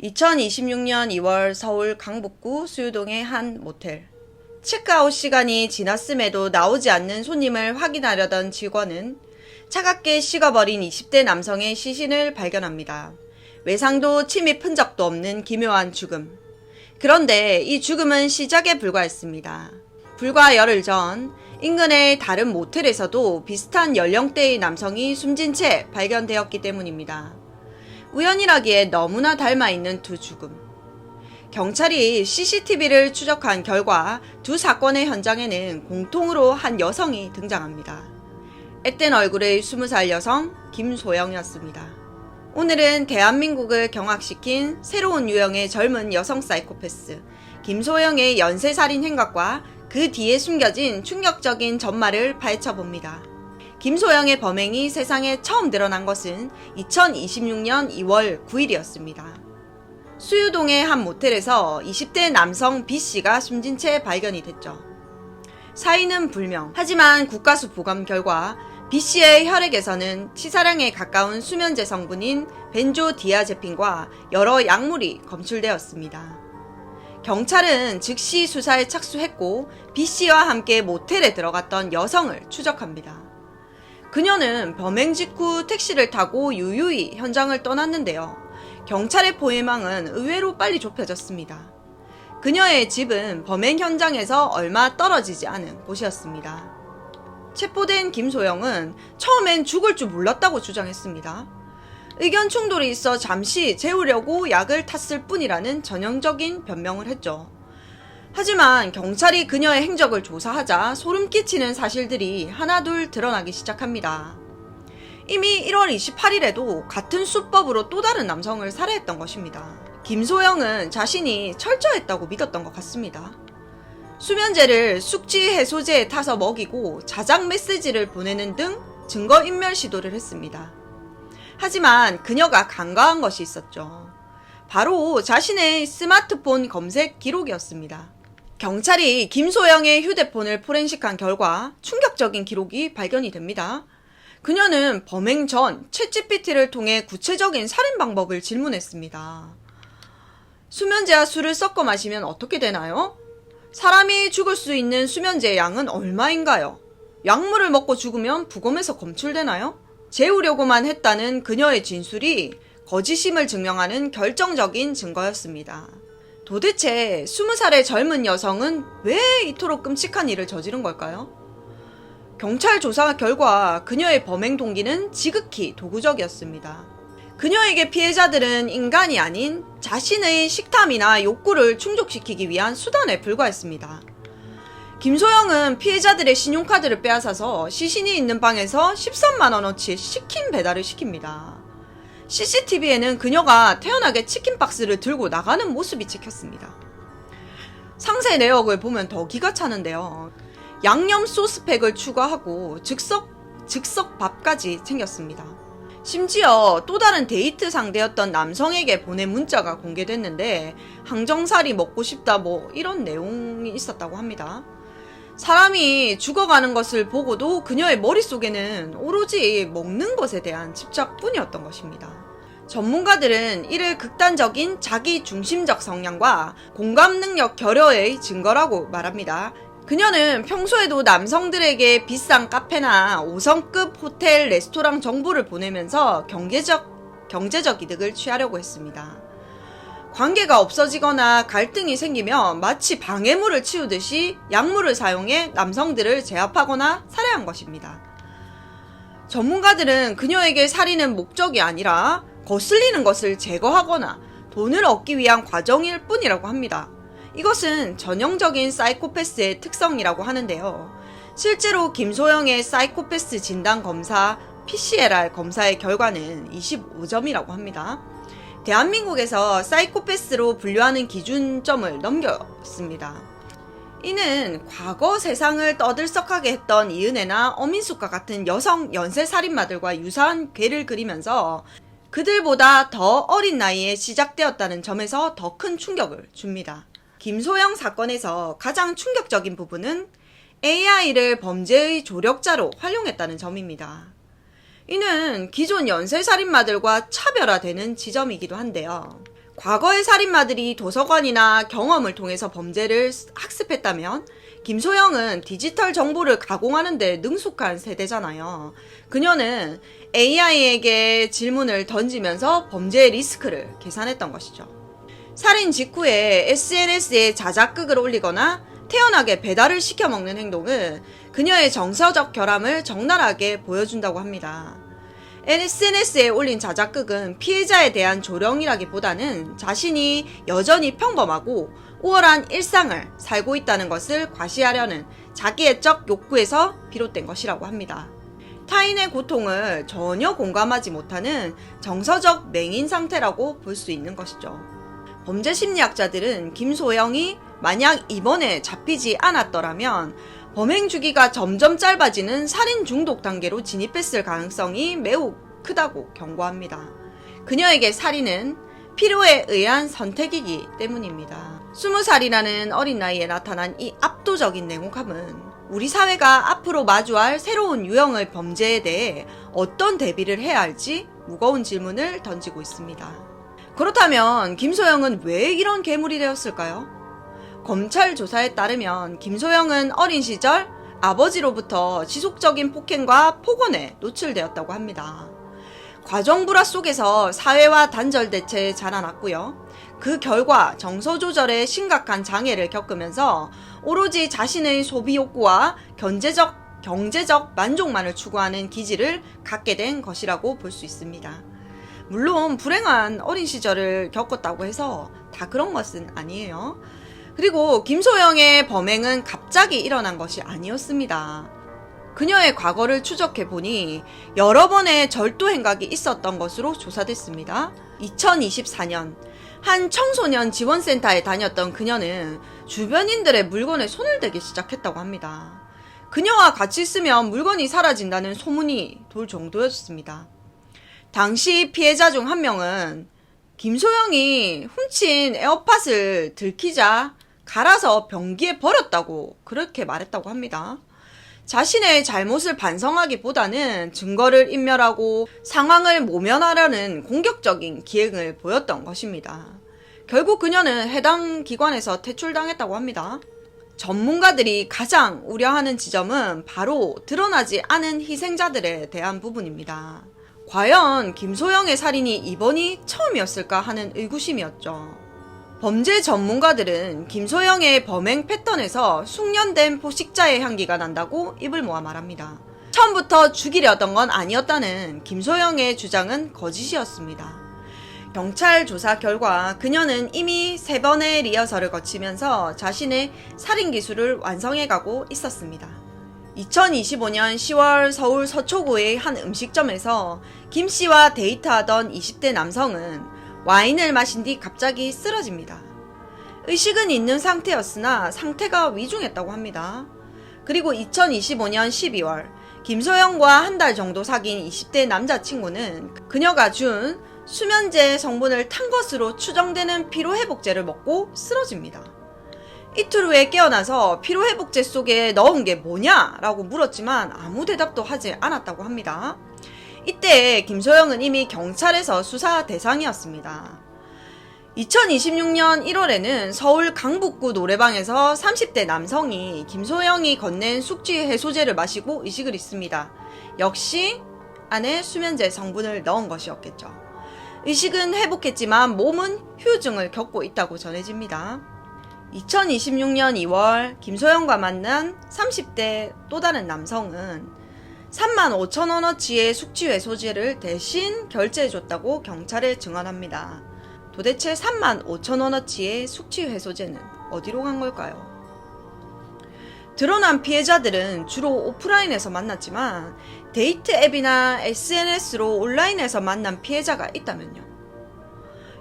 2026년 2월 서울 강북구 수유동의 한 모텔. 체크아웃 시간이 지났음에도 나오지 않는 손님을 확인하려던 직원은 차갑게 식어버린 20대 남성의 시신을 발견합니다. 외상도 침입 흔적도 없는 기묘한 죽음. 그런데 이 죽음은 시작에 불과했습니다. 불과 열흘 전 인근의 다른 모텔에서도 비슷한 연령대의 남성이 숨진 채 발견되었기 때문입니다. 우연이라기에 너무나 닮아있는 두 죽음. 경찰이 CCTV를 추적한 결과 두 사건의 현장에는 공통으로 한 여성이 등장합니다. 앳된 얼굴의 20살 여성 김소영이었습니다. 오늘은 대한민국을 경악시킨 새로운 유형의 젊은 여성 사이코패스 김소영의 연쇄살인 행각과 그 뒤에 숨겨진 충격적인 전말을 파헤쳐봅니다. 김소영의 범행이 세상에 처음 드러난 것은 2026년 2월 9일이었습니다. 수유동의 한 모텔에서 20대 남성 B씨가 숨진 채 발견이 됐죠. 사인은 불명. 하지만 국가수 보감 결과 B씨의 혈액에서는 치사량에 가까운 수면제 성분인 벤조디아제핀과 여러 약물이 검출되었습니다. 경찰은 즉시 수사에 착수했고 B씨와 함께 모텔에 들어갔던 여성을 추적합니다. 그녀는 범행 직후 택시를 타고 유유히 현장을 떠났는데요. 경찰의 포위망은 의외로 빨리 좁혀졌습니다. 그녀의 집은 범행 현장에서 얼마 떨어지지 않은 곳이었습니다. 체포된 김소영은 처음엔 죽을 줄 몰랐다고 주장했습니다. 의견 충돌이 있어 잠시 재우려고 약을 탔을 뿐이라는 전형적인 변명을 했죠. 하지만 경찰이 그녀의 행적을 조사하자 소름 끼치는 사실들이 하나둘 드러나기 시작합니다. 이미 1월 28일에도 같은 수법으로 또 다른 남성을 살해했던 것입니다. 김소영은 자신이 철저했다고 믿었던 것 같습니다. 수면제를 숙취 해소제에 타서 먹이고 자작 메시지를 보내는 등 증거인멸 시도를 했습니다. 하지만 그녀가 간과한 것이 있었죠. 바로 자신의 스마트폰 검색 기록이었습니다. 경찰이 김소영의 휴대폰을 포렌식한 결과 충격적인 기록이 발견이 됩니다. 그녀는 범행 전 챗GPT를 통해 구체적인 살인 방법을 질문했습니다. 수면제와 술을 섞어 마시면 어떻게 되나요? 사람이 죽을 수 있는 수면제의 양은 얼마인가요? 약물을 먹고 죽으면 부검에서 검출되나요? 재우려고만 했다는 그녀의 진술이 거짓임을 증명하는 결정적인 증거였습니다. 도대체 20살의 젊은 여성은 왜 이토록 끔찍한 일을 저지른 걸까요? 경찰 조사 결과 그녀의 범행 동기는 지극히 도구적이었습니다. 그녀에게 피해자들은 인간이 아닌 자신의 식탐이나 욕구를 충족시키기 위한 수단에 불과했습니다. 김소영은 피해자들의 신용카드를 빼앗아서 시신이 있는 방에서 13만원어치 치킨 배달을 시킵니다. CCTV에는 그녀가 태연하게 치킨 박스를 들고 나가는 모습이 찍혔습니다. 상세 내역을 보면 더 기가 차는데요. 양념 소스팩을 추가하고 즉석 밥까지 챙겼습니다. 심지어 또 다른 데이트 상대였던 남성에게 보낸 문자가 공개됐는데 항정살이 먹고 싶다 이런 내용이 있었다고 합니다. 사람이 죽어가는 것을 보고도 그녀의 머릿속에는 오로지 먹는 것에 대한 집착뿐이었던 것입니다. 전문가들은 이를 극단적인 자기 중심적 성향과 공감 능력 결여의 증거라고 말합니다. 그녀는 평소에도 남성들에게 비싼 카페나 5성급 호텔, 레스토랑 정보를 보내면서 경제적 이득을 취하려고 했습니다. 관계가 없어지거나 갈등이 생기면 마치 방해물을 치우듯이 약물을 사용해 남성들을 제압하거나 살해한 것입니다. 전문가들은 그녀에게 살인은 목적이 아니라 거슬리는 것을 제거하거나 돈을 얻기 위한 과정일 뿐이라고 합니다. 이것은 전형적인 사이코패스의 특성이라고 하는데요. 실제로 김소영의 사이코패스 진단 검사 PCLR 검사의 결과는 25점이라고 합니다. 대한민국에서 사이코패스로 분류하는 기준점을 넘겼습니다. 이는 과거 세상을 떠들썩하게 했던 이은혜나 엄인숙과 같은 여성 연쇄살인마들과 유사한 궤를 그리면서 그들보다 더 어린 나이에 시작되었다는 점에서 더 큰 충격을 줍니다. 김소영 사건에서 가장 충격적인 부분은 AI를 범죄의 조력자로 활용했다는 점입니다. 이는 기존 연쇄살인마들과 차별화되는 지점이기도 한데요. 과거의 살인마들이 도서관이나 경험을 통해서 범죄를 학습했다면 김소영은 디지털 정보를 가공하는 데 능숙한 세대잖아요. 그녀는 AI에게 질문을 던지면서 범죄의 리스크를 계산했던 것이죠. 살인 직후에 SNS에 자작극을 올리거나 태연하게 배달을 시켜 먹는 행동은 그녀의 정서적 결함을 적나라하게 보여준다고 합니다. SNS에 올린 자작극은 피해자에 대한 조령이라기보다는 자신이 여전히 평범하고 우월한 일상을 살고 있다는 것을 과시하려는 자기애적 욕구에서 비롯된 것이라고 합니다. 타인의 고통을 전혀 공감하지 못하는 정서적 맹인 상태라고 볼 수 있는 것이죠. 범죄 심리학자들은 김소영이 만약 이번에 잡히지 않았더라면 범행 주기가 점점 짧아지는 살인 중독 단계로 진입했을 가능성이 매우 크다고 경고합니다. 그녀에게 살인은 필요에 의한 선택이기 때문입니다. 20살이라는 어린 나이에 나타난 이 압도적인 냉혹함은 우리 사회가 앞으로 마주할 새로운 유형의 범죄에 대해 어떤 대비를 해야 할지 무거운 질문을 던지고 있습니다. 그렇다면 김소영은 왜 이런 괴물이 되었을까요? 검찰 조사에 따르면 김소영은 어린 시절 아버지로부터 지속적인 폭행과 폭언에 노출되었다고 합니다. 과정불화 속에서 사회와 단절대체에 자라났고요. 그 결과 정서 조절에 심각한 장애를 겪으면서 오로지 자신의 소비 욕구와 경제적 만족만을 추구하는 기질을 갖게 된 것이라고 볼 수 있습니다. 물론 불행한 어린 시절을 겪었다고 해서 다 그런 것은 아니에요. 그리고 김소영의 범행은 갑자기 일어난 것이 아니었습니다. 그녀의 과거를 추적해보니 여러 번의 절도 행각이 있었던 것으로 조사됐습니다. 2024년 한 청소년 지원센터에 다녔던 그녀는 주변인들의 물건에 손을 대기 시작했다고 합니다. 그녀와 같이 있으면 물건이 사라진다는 소문이 돌 정도였습니다. 당시 피해자 중 한 명은 김소영이 훔친 에어팟을 들키자 갈아서 변기에 버렸다고 그렇게 말했다고 합니다. 자신의 잘못을 반성하기보다는 증거를 인멸하고 상황을 모면하려는 공격적인 기획을 보였던 것입니다. 결국 그녀는 해당 기관에서 퇴출당했다고 합니다. 전문가들이 가장 우려하는 지점은 바로 드러나지 않은 희생자들에 대한 부분입니다. 과연 김소영의 살인이 이번이 처음이었을까 하는 의구심이었죠. 범죄 전문가들은 김소영의 범행 패턴에서 숙련된 포식자의 향기가 난다고 입을 모아 말합니다. 처음부터 죽이려던 건 아니었다는 김소영의 주장은 거짓이었습니다. 경찰 조사 결과 그녀는 이미 3번의 리허설을 거치면서 자신의 살인 기술을 완성해가고 있었습니다. 2025년 10월 서울 서초구의 한 음식점에서 김 씨와 데이트하던 20대 남성은 와인을 마신 뒤 갑자기 쓰러집니다. 의식은 있는 상태였으나 상태가 위중했다고 합니다. 그리고 2025년 12월 김소영과 한 달 정도 사귄 20대 남자친구는 그녀가 준 수면제 성분을 탄 것으로 추정되는 피로회복제를 먹고 쓰러집니다. 이틀 후에 깨어나서 피로회복제 속에 넣은 게 뭐냐? 라고 물었지만 아무 대답도 하지 않았다고 합니다. 이때 김소영은 이미 경찰에서 수사 대상이었습니다. 2026년 1월에는 서울 강북구 노래방에서 30대 남성이 김소영이 건넨 숙취 해소제를 마시고 의식을 잃습니다. 역시 안에 수면제 성분을 넣은 것이었겠죠. 의식은 회복했지만 몸은 후유증을 겪고 있다고 전해집니다. 2026년 2월 김소영과 만난 30대 또 다른 남성은 35,000원어치의 숙취해소제를 대신 결제해줬다고 경찰에 증언합니다. 도대체 35,000원어치의 숙취해소제는 어디로 간 걸까요? 드러난 피해자들은 주로 오프라인에서 만났지만 데이트 앱이나 SNS로 온라인에서 만난 피해자가 있다면요.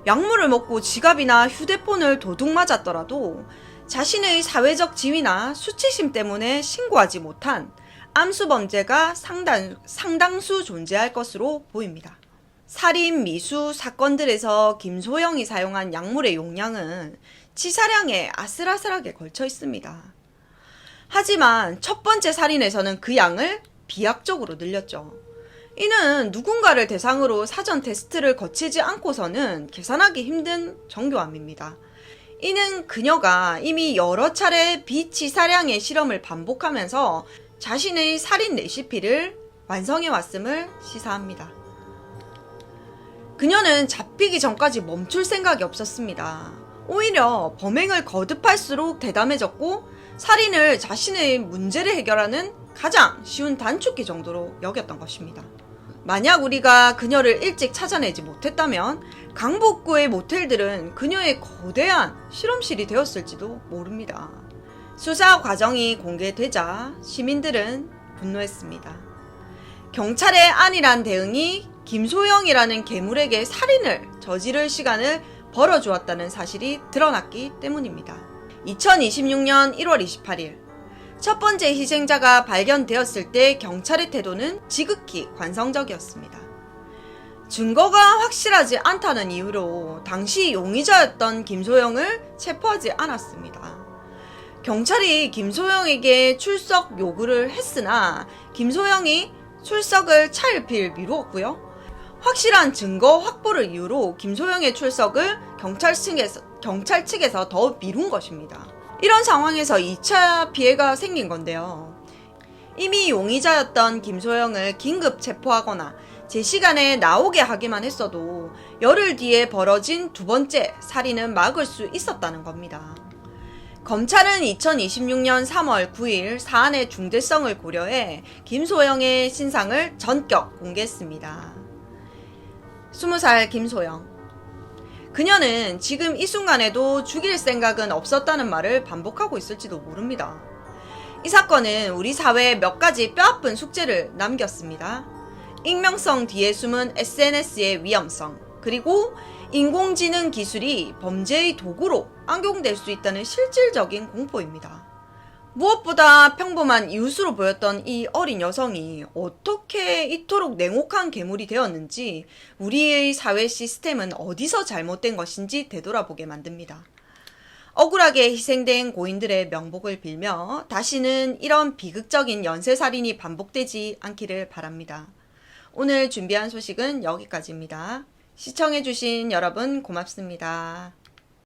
약물을 먹고 지갑이나 휴대폰을 도둑 맞았더라도 자신의 사회적 지위나 수치심 때문에 신고하지 못한 암수범죄가 상당수 존재할 것으로 보입니다. 살인, 미수 사건들에서 김소영이 사용한 약물의 용량은 치사량에 아슬아슬하게 걸쳐 있습니다. 하지만 첫 번째 살인에서는 그 양을 비약적으로 늘렸죠. 이는 누군가를 대상으로 사전 테스트를 거치지 않고서는 계산하기 힘든 정교함입니다. 이는 그녀가 이미 여러 차례 비치사량의 실험을 반복하면서 자신의 살인 레시피를 완성해 왔음을 시사합니다. 그녀는 잡히기 전까지 멈출 생각이 없었습니다. 오히려 범행을 거듭할수록 대담해졌고 살인을 자신의 문제를 해결하는 가장 쉬운 단축키 정도로 여겼던 것입니다. 만약 우리가 그녀를 일찍 찾아내지 못했다면 강북구의 모텔들은 그녀의 거대한 실험실이 되었을지도 모릅니다. 수사 과정이 공개되자 시민들은 분노했습니다. 경찰의 안일한 대응이 김소영이라는 괴물에게 살인을 저지를 시간을 벌어주었다는 사실이 드러났기 때문입니다. 2026년 1월 28일 첫 번째 희생자가 발견되었을 때 경찰의 태도는 지극히 관성적이었습니다. 증거가 확실하지 않다는 이유로 당시 용의자였던 김소영을 체포하지 않았습니다. 경찰이 김소영에게 출석 요구를 했으나 김소영이 출석을 차일피일 미루었고요. 확실한 증거 확보를 이유로 김소영의 출석을 경찰 측에서 더 미룬 것입니다. 이런 상황에서 2차 피해가 생긴 건데요. 이미 용의자였던 김소영을 긴급 체포하거나 제 시간에 나오게 하기만 했어도 열흘 뒤에 벌어진 두 번째 살인은 막을 수 있었다는 겁니다. 검찰은 2026년 3월 9일 사안의 중대성을 고려해 김소영의 신상을 전격 공개했습니다. 20살 김소영. 그녀는 지금 이 순간에도 죽일 생각은 없었다는 말을 반복하고 있을지도 모릅니다. 이 사건은 우리 사회에 몇 가지 뼈아픈 숙제를 남겼습니다. 익명성 뒤에 숨은 SNS의 위험성, 그리고 인공지능 기술이 범죄의 도구로 악용될 수 있다는 실질적인 공포입니다. 무엇보다 평범한 이웃으로 보였던 이 어린 여성이 어떻게 이토록 냉혹한 괴물이 되었는지 우리의 사회 시스템은 어디서 잘못된 것인지 되돌아보게 만듭니다. 억울하게 희생된 고인들의 명복을 빌며 다시는 이런 비극적인 연쇄살인이 반복되지 않기를 바랍니다. 오늘 준비한 소식은 여기까지입니다. 시청해주신 여러분 고맙습니다.